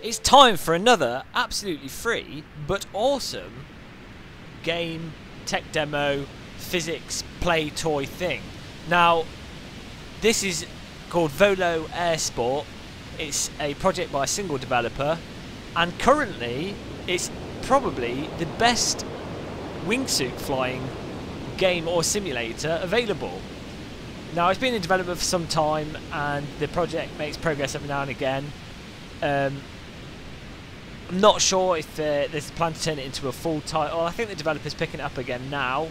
it's time for another absolutely free but awesome game, tech demo, physics, play toy thing. Now, this is called voloairsport. It's a project by a single developer, and currently it's probably the best wingsuit flying game or simulator available. Now, it's been in development for some time, and the project makes progress every now and again. I'm not sure if there's a plan to turn it into a full title. I think the developer's picking it up again now.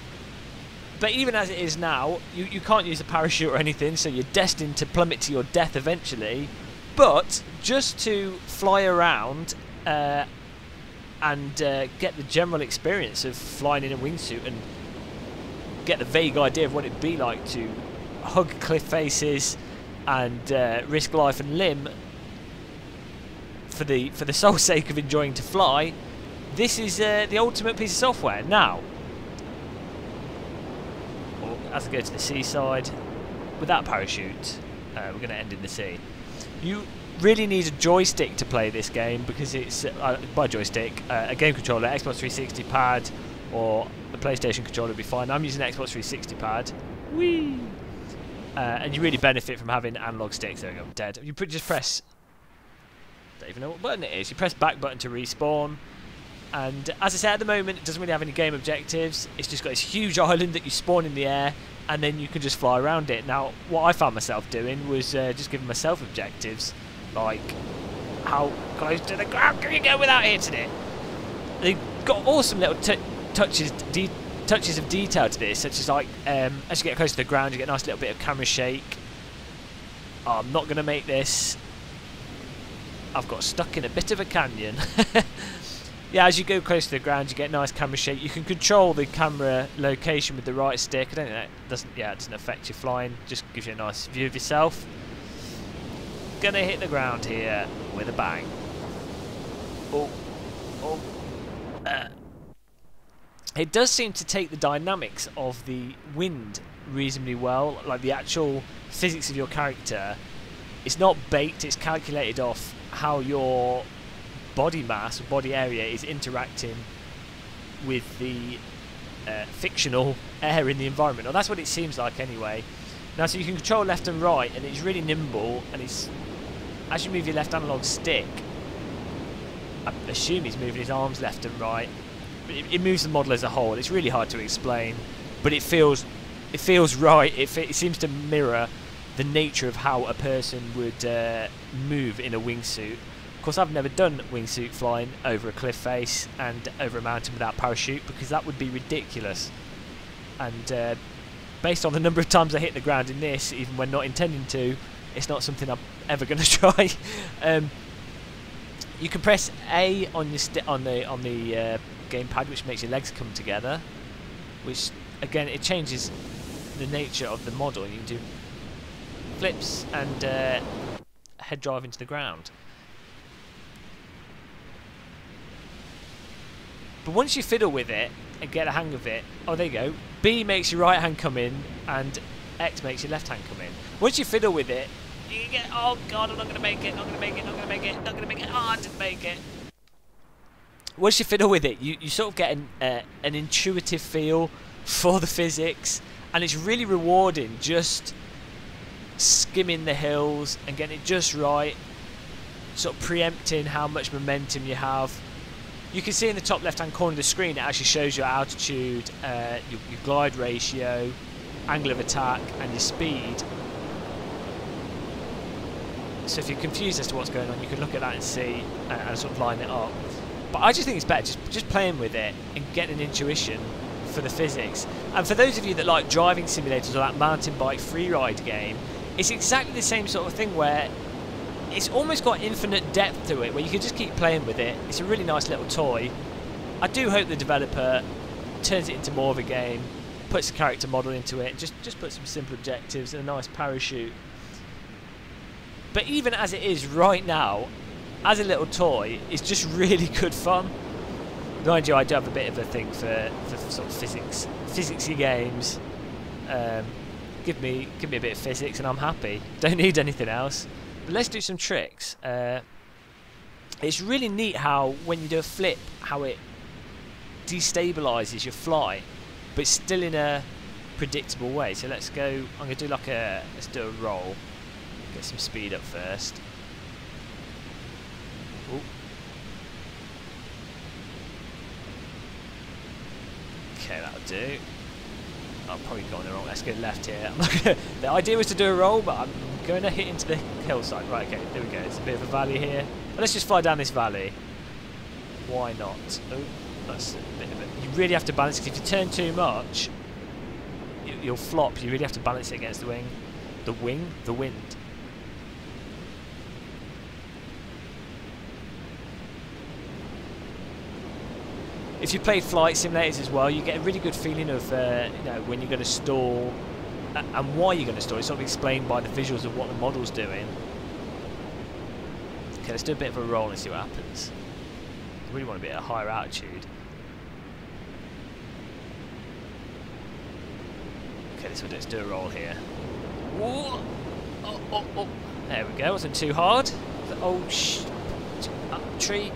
But even as it is now, you can't use a parachute or anything, so you're destined to plummet to your death eventually. But just to fly around and get the general experience of flying in a wingsuit and get the vague idea of what it'd be like to hug cliff faces and risk life and limb for the sole sake of enjoying to fly, this is the ultimate piece of software. Now, as I go to the seaside, without parachute, we're going to end in the sea. You really need a joystick to play this game, because it's, by joystick, a game controller, Xbox 360 pad, or the PlayStation controller would be fine. I'm using an Xbox 360 pad. Whee! And you really benefit from having analog sticks. There we go, I'm dead. You just press, I don't even know what button it is. You press back button to respawn. And as I said, at the moment, it doesn't really have any game objectives. It's just got this huge island that you spawn in the air, and then you can just fly around it. Now, what I found myself doing was just giving myself objectives, like how close to the ground can you go without hitting it? They've got awesome little touches of detail to this, such as like as you get close to the ground, you get a nice little bit of camera shake. Oh, I'm not going to make this. I've got stuck in a bit of a canyon. Yeah, as you go close to the ground, you get nice camera shake. You can control the camera location with the right stick. I don't think that doesn't. Yeah, it doesn't affect your flying. Just gives you a nice view of yourself. Gonna hit the ground here with a bang. It does seem to take the dynamics of the wind reasonably well, like the actual physics of your character. It's not baked, it's calculated off how your body mass, or body area, is interacting with the fictional air in the environment. Or that's what it seems like anyway. Now, so you can control left and right, and it's really nimble, and it's, as you move your left analog stick, I assume he's moving his arms left and right. It moves the model as a whole. It's really hard to explain, but it feels right. It seems to mirror the nature of how a person would move in a wingsuit. Of course, I've never done wingsuit flying over a cliff face and over a mountain without parachute, because that would be ridiculous. And based on the number of times I hit the ground in this, even when not intending to, it's not something I'm ever going to try. You can press A on your on the gamepad, which makes your legs come together, which again, it changes the nature of the model. You can do flips and head drive into the ground. But once you fiddle with it and get a hang of it, oh, there you go. B makes your right hand come in, and X makes your left hand come in. Once you fiddle with it, you get, oh god, I'm not going to make it, not going to make it, not going to make it, not going to make it, oh, I didn't make it. Once you fiddle with it, you sort of get an intuitive feel for the physics, and it's really rewarding just skimming the hills and getting it just right, sort of preempting how much momentum you have. You can see in the top left hand corner of the screen, it actually shows your altitude, your glide ratio, angle of attack, and your speed. So if you're confused as to what's going on, you can look at that and see and sort of line it up. But I just think it's better just playing with it and getting an intuition for the physics. And for those of you that like driving simulators or that mountain bike freeride game, it's exactly the same sort of thing, where it's almost got infinite depth to it, where you can just keep playing with it. It's a really nice little toy. I do hope the developer turns it into more of a game, puts a character model into it, and just put some simple objectives and a nice parachute. But even as it is right now, as a little toy, it's just really good fun. Mind you, I do have a bit of a thing for sort of physicsy games. Give me a bit of physics and I'm happy. Don't need anything else. But let's do some tricks. It's really neat how when you do a flip, how it destabilizes your fly, but it's still in a predictable way. So let's go. I'm gonna do like let's do a roll. Get some speed up first. Ooh. Okay, that'll do. I've probably gone the wrong. Let's go left here. The idea was to do a roll, but I'm going to hit into the hillside. Right, okay, there we go. It's a bit of a valley here. Let's just fly down this valley. Why not? Oh, that's a bit of it. You really have to balance it. If you turn too much, you'll flop. You really have to balance it against the wing. The wind. If you play flight simulators as well, you get a really good feeling of you know, when you're going to stall and why you're going to stall. It's sort of explained by the visuals of what the model's doing. Okay, let's do a bit of a roll and see what happens. I really want to be at a higher altitude. Okay, let's do a roll here. Whoa. Oh. There we go. Wasn't too hard. Oh, tree.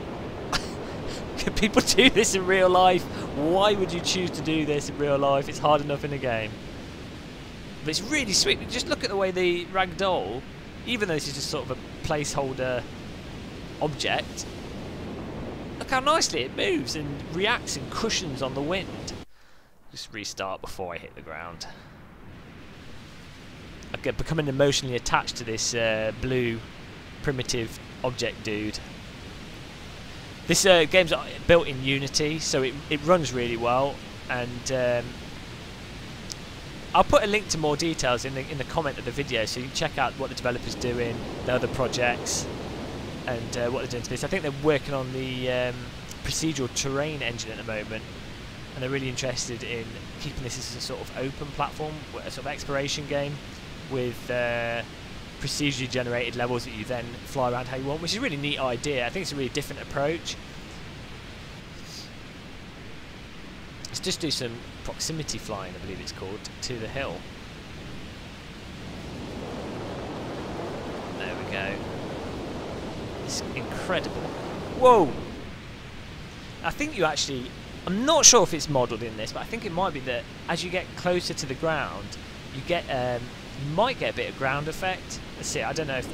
Can people do this in real life? Why would you choose to do this in real life? It's hard enough in a game. But it's really sweet. Just look at the way the ragdoll, even though this is just sort of a placeholder object, look how nicely it moves and reacts and cushions on the wind. Just restart before I hit the ground. I get becoming emotionally attached to this blue primitive object dude. This game's built in Unity, so it runs really well, and I'll put a link to more details in the comment of the video, so you can check out what the developer's doing, the other projects, and what they're doing to this. I think they're working on the procedural terrain engine at the moment, and they're really interested in keeping this as a sort of open platform, a sort of exploration game with procedurally generated levels that you then fly around how you want, which is a really neat idea. I think it's a really different approach. Let's just do some proximity flying, I believe it's called, to the hill. There we go. It's incredible. Whoa! I think you actually, I'm not sure if it's modelled in this, but I think it might be that as you get closer to the ground, you get you might get a bit of ground effect. Let's see, I don't know if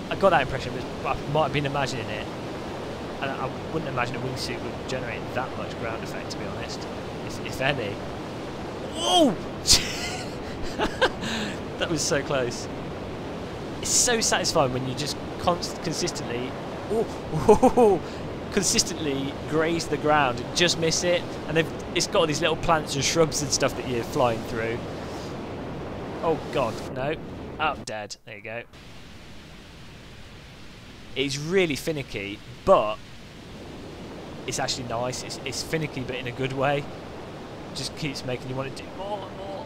I got that impression, but I might have been imagining it. And I wouldn't imagine a wingsuit would generate that much ground effect, to be honest, if any. Whoa! That was so close. It's so satisfying when you just consistently consistently graze the ground and just miss it, and it's got all these little plants and shrubs and stuff that you're flying through. Oh god, no. Oh, dead. There you go. It's really finicky, but it's actually nice. It's finicky, but in a good way. Just keeps making you want to do more and more.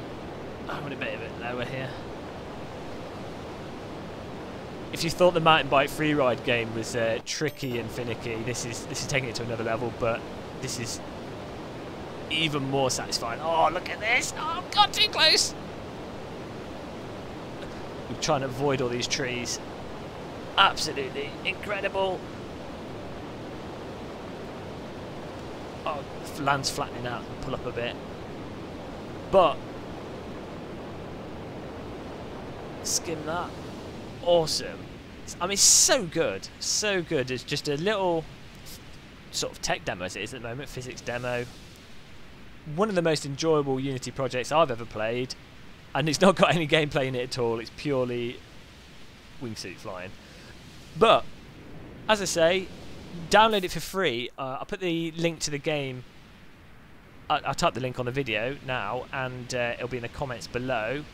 I'm going to be a bit lower here. If you thought the mountain bike freeride game was tricky and finicky, this is taking it to another level, but this is even more satisfying. Oh, look at this! Oh god, too close! We're trying to avoid all these trees. Absolutely incredible. Oh, land's flattening out. Pull up a bit. But skim that. Awesome. I mean, so good. So good. It's just a little sort of tech demo as it is at the moment. Physics demo. One of the most enjoyable Unity projects I've ever played. And it's not got any gameplay in it at all. It's purely wingsuit flying. But, as I say, download it for free. I'll put the link to the game. I'll type the link on the video now, and it'll be in the comments below.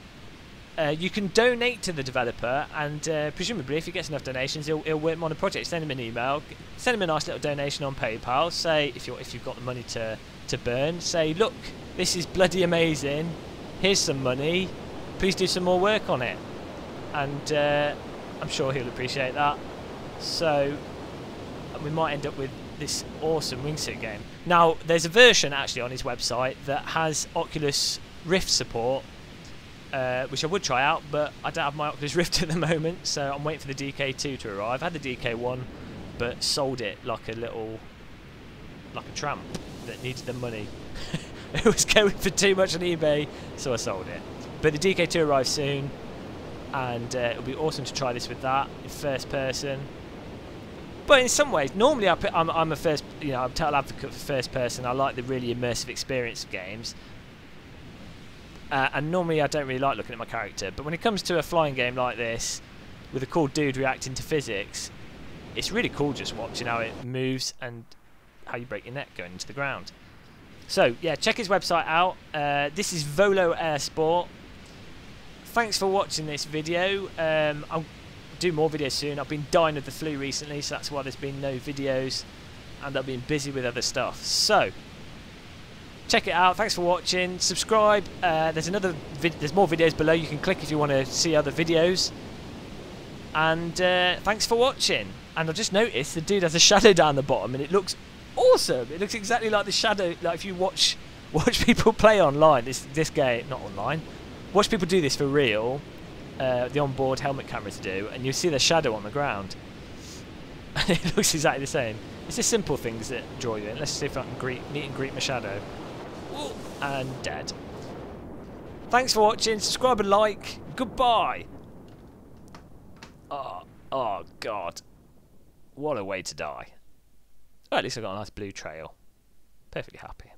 You can donate to the developer, and presumably if he gets enough donations, he'll work on the project. Send him an email. Send him a nice little donation on PayPal. Say, if you've got the money to burn, say, look, this is bloody amazing. Here's some money, please do some more work on it. And I'm sure he'll appreciate that. So we might end up with this awesome wingsuit game. Now, there's a version actually on his website that has Oculus Rift support, which I would try out, but I don't have my Oculus Rift at the moment, so I'm waiting for the DK2 to arrive. I had the DK1, but sold it like a tramp that needed the money. It was going for too much on eBay, so I sold it. But the DK2 arrives soon, and it'll be awesome to try this with that in first person. But in some ways, normally I'm a first, I'm a total advocate for first person. I like the really immersive experience of games, and normally I don't really like looking at my character. But when it comes to a flying game like this, with a cool dude reacting to physics, it's really cool just watching how it moves and how you break your neck going into the ground. So yeah, check his website out. This is voloairsport. Thanks for watching this video. I'll do more videos soon. I've been dying of the flu recently, so that's why there's been no videos, and I've been busy with other stuff. So check it out. Thanks for watching. Subscribe. There's more videos below. You can click if you want to see other videos. And thanks for watching. And I just noticed the dude has a shadow down the bottom, and it looks awesome. It looks exactly like the shadow, like if you watch people play online. This game, not online. Watch people do this for real. The onboard helmet cameras do, and you see the shadow on the ground. And it looks exactly the same. It's the simple things that draw you in. Let's see if I can meet and greet my shadow. Ooh, and dead. Thanks for watching. Subscribe and like. Goodbye. Oh God. What a way to die. Oh, at least I got a nice blue trail. Perfectly happy.